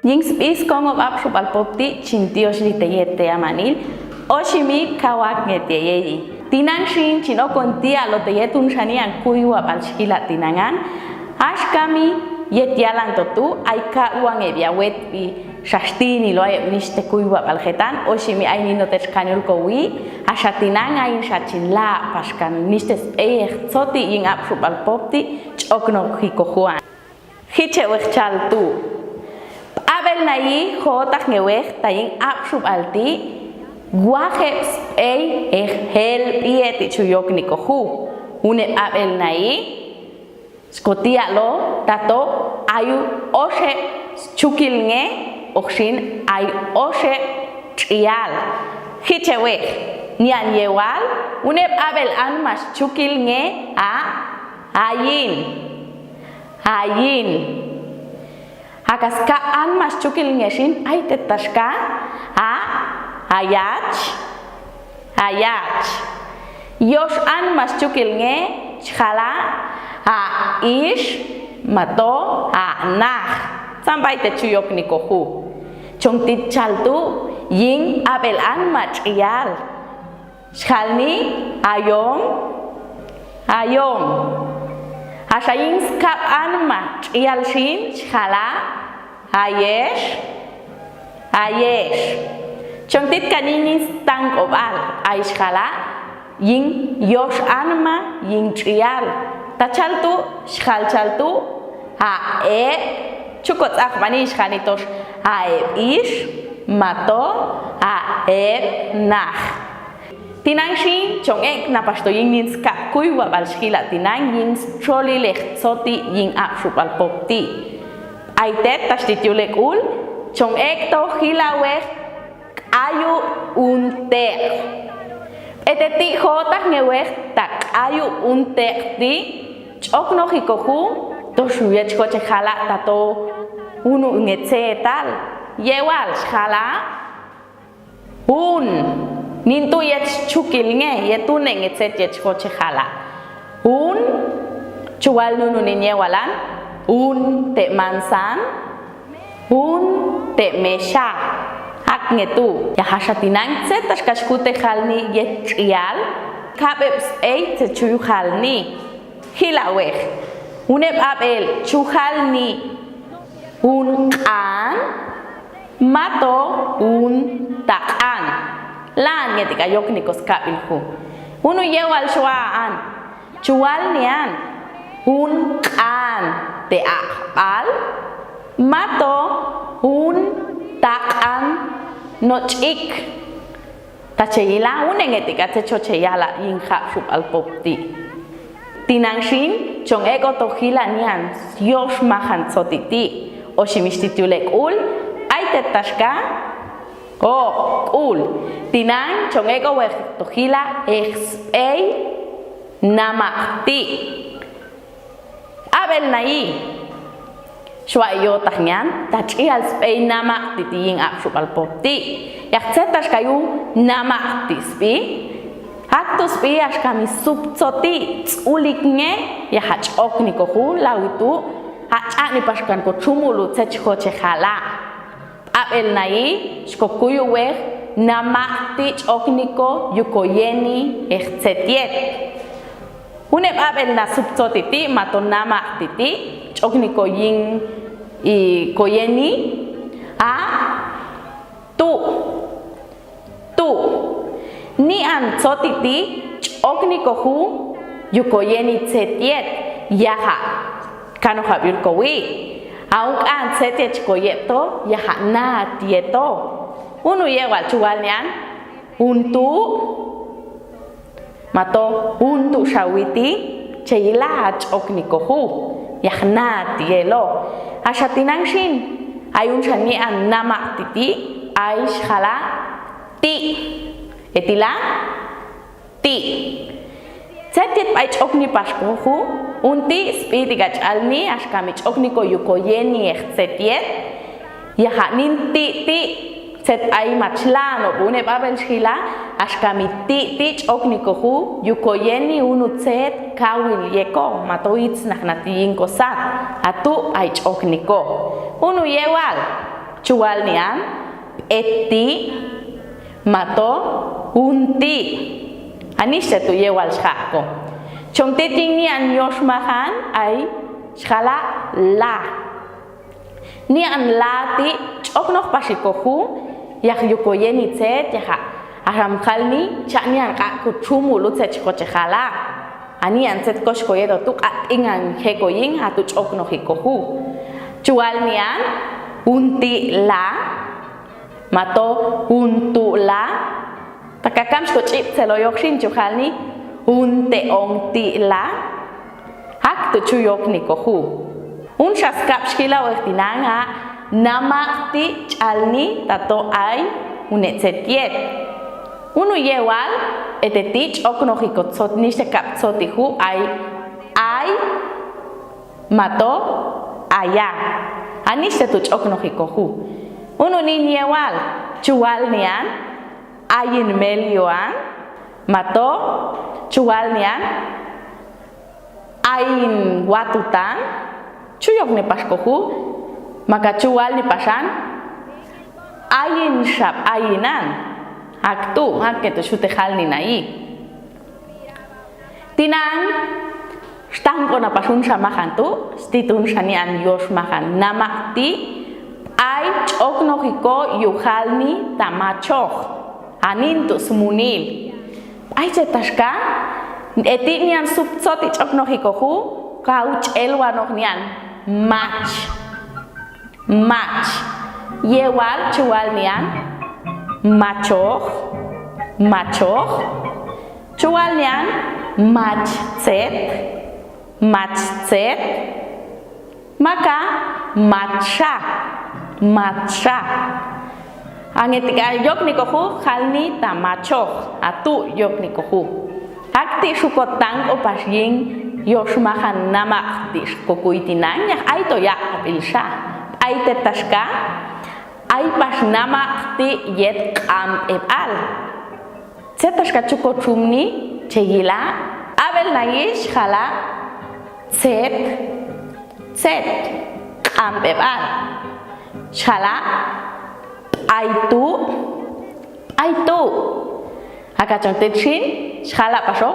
Yings is kongo bab shubal popti chintios liteyete amanil oshimi kawak ngeteyei tinang shin chino kontia lo teyetun shani an kuiwa balshila tinangan ashkami yetialan totu aika uang ebia wet bi shastini lo ay niste kuiwa baljetan oshimi ay nino techkanul kowi ashatinang ay shachinla pashkan nistes tsoti ying ab shubal popti chokno hikohuan hiche wechal tu Abel nai hotak ngewek taying absub alti guajes hel pieti chuyok nikohu une abel nai skotia lo tato ayu oshe chukil nge okshin ay oshe trial hichewe nian yewal une abel an mas chukil nge ayin Akaska an mas chukil ngeshin ay tetashka ayach yosh an mas chukil nge chala ish mato nah sampai te chuyok nikohu chongtit chaltu ying abel an mach iyal chalni ayom Ashayin skap an mach iyal shin chala Ayesh Chongtit kanini stang obal Aish khala Ying yosh anma ying trial Tachaltu shkal chaltu Chukot akmani shkanitosh ish mato nah Tinang chong napasto ying nin skap kuiwa bal shkila tinang ying troli lech soti ying apshupal popti Aitet tastitiulek ul chong to hilawek ayu unter eteti hotak ngewek tak ayu unter di chokno hikohu to shuyech koche khala tato unu ngetse tal yewal khala nintu yech chukil nge yetune ngetse yech koche khala chuwal nunu ninyewalan te mansan te mesha hak ngetu ya hashatinang tse tashkashkute khalni yetrial kabeps te chuyu khalni hilaweh uneb abel chuhalni kan mato takan lan ngetika yoknikos kabilhu unu yewal shwaan chual nian kan te akbal mato takan nochik tacheyila unengetika techocheyala yinha shub alpopti tinangshin chong ego tohila nian yosh mahan sotiti oshimistitulek ul aitetashka ul tinang chong ego weh tohila namakti Abel nai shwayo tahnian tachi al spay nama titiing apshupal popti yaksetas kayu nama tispi haktu spi ashkami subtsoti uliknge ya hach okniko hu lawitu hachani pashkan ko chumulu tsechko chekhala Abel nai shkokuyu we nama tich okniko yukoyeni echsetiet Uneb abel na subtotiti matonama titi chokniko ying koyeni tu ni an tsotiti chokniko hu yukoyeni tsetiet yaha kano habir kowi aung an tsetiet koyeto yaha na tieto unu yewal chuwalnian Mato untu shawiti cheyila choknikohu yahna tielo ashatinang shin ayun shani an nama titi ay shala ti etila ti setit ay chokni pashkohu unti spitigach alni ashkami chokniko yukoyeni echsetiet yahanin ti set ay machlan o bune babel shila ashkamiti tich oknikohu yukoyeni unutset kawil yeko matoits naknatiin kosat atu ay okniko unu yewal chuwal nian eti mato unti aniste tu yewal shako chongteting nian yoshmahan ay shkala la nian lati oknok pasikohu yak yukoyeni tset yaha aram khalni chanian ka kuchumu lutset chikochala ani anset koshkoyedo tuk ingan hekoyin hatu oknok hikohu chual nian unti la mato untu la takakam shkochip seloyokshin chukhalni unte ongti la hak tu chuyok nikohu un shaskap shkila wechtinanga namakti chalni tato ay unetzetiet unu yewal etetich oknojikotzot nishte kaptzotihu ay mato aya anishte tuch oknojikohu unu nin yewal chual nian ayin melioan mato chual nian ayin watutan chuyok ne paskohu maka chual ni pasan ayin shap ayinan aktu haketu shutehal ni nai tinang stang kona pasun samahan tu stitun shanian yosh mahan namakti ay oknojiko yuhalni tamachoh anin tu sumunil ay chetashka etinian subtsoti oknojikohu kauch elwanok nian match yewal chual nian machoh chual nian matchet maka matcha angetika yok nikohu khalni tamachoh atu yok nikohu akti shukotang opasyin yoshmahan namak dish kokuitinang yak ay toya apilsha ay tetashka ay pas namak ti yet kam ebal setashka chukochumni chegila abel nayish khala set kam ebal khala aitu akachon tetchin khala paso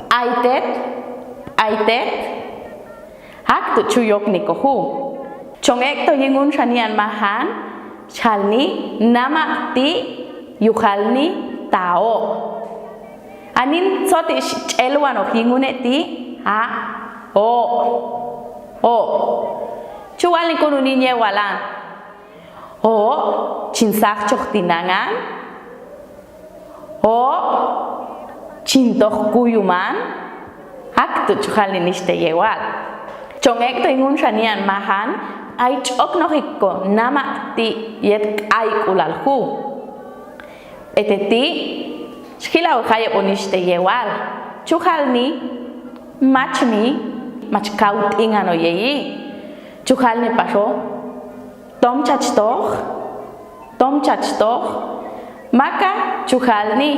aitet hak tu chuyok nikohu chongek to yingun shanian mahan chalni namakti yuhalni tao anin soti chelwan of yinguneti ha chual ni kununin yewalan chinsak choktinangan chintok kuyuman hak tu chuhal ni nishte yewal chongek to ingun shanian mahan ay oknojiko namakti yet ay kulalhu eteti shkila uhaye unishte yewal chuhal ni machkaut ingano yeyi chuhal ni paso tom chachtoh maka chuhal ni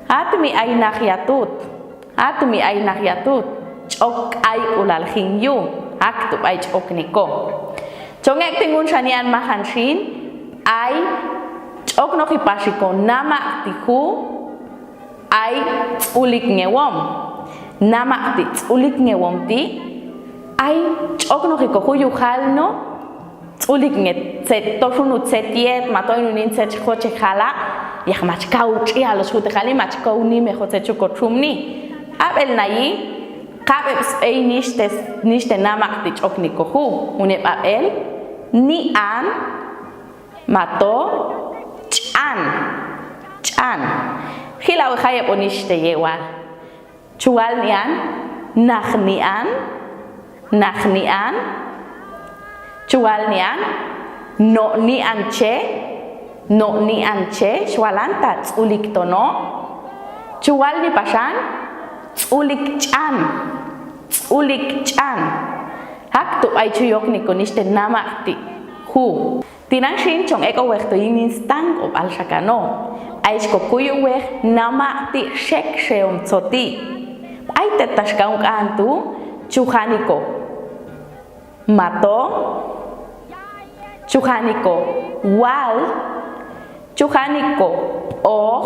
atmi ay nahyatut chok ay ulal hingyu aktu ay chok niko chongek tingun shanian mahanshin ay chok no hipashiko nama tihu ay ulik ngewom nama ulik ngewom ti ay chok no hiko huyuhal no ulik nget set toshunu setiet matoy nunin set choche khala yak machkau chi alos hute khali machkau ni me khote chukochumni abel nayi kabeb spei nishte namakti choknikohu une abel ni an mato chan hilaw khaye onishte yewal chual nian nakhnian chual nian no ni anche shwalanta ulik tono chual ni pasan ulik chan hak tu ay chuyok ni koniste namakti hu Tinang shin chong eko wek to inin stang op al shakano. Aish ko kuyu wek nama ti shek sheom tsoti. Ay tetashkaung antu chuhaniko. Mato. Chuhaniko wal. Chuhaniko oh.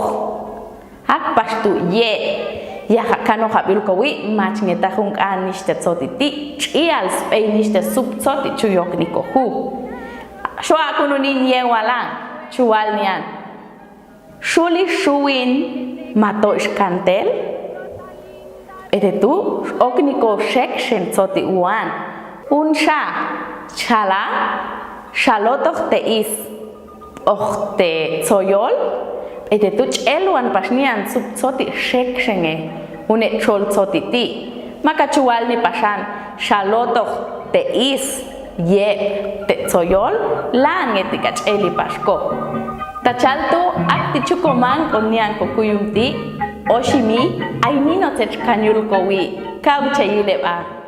Hakpastu ye. Yahakano habil kowi mach ngeta hung an nishte tsotiti. Chial spay nishte sub tsoti chuyok niko hu. Shua kununin ye walang. Chual nian. Shuli shuin mato iskantel. Etetu okniko shek shen tsoti uan. Unsha chala shalotoch teis. Te tsoyol. Etetu cheluan pasnian sub tsoti shek shenge. Une chol tsoti ti. Maka chual ni pasan shalotoch teis. Ye te tsoyol lan etikach eli pasko. Tachalto akti chukoman konyan kokuyumti oshimi ainino tech kanyul kowi kauche yileba.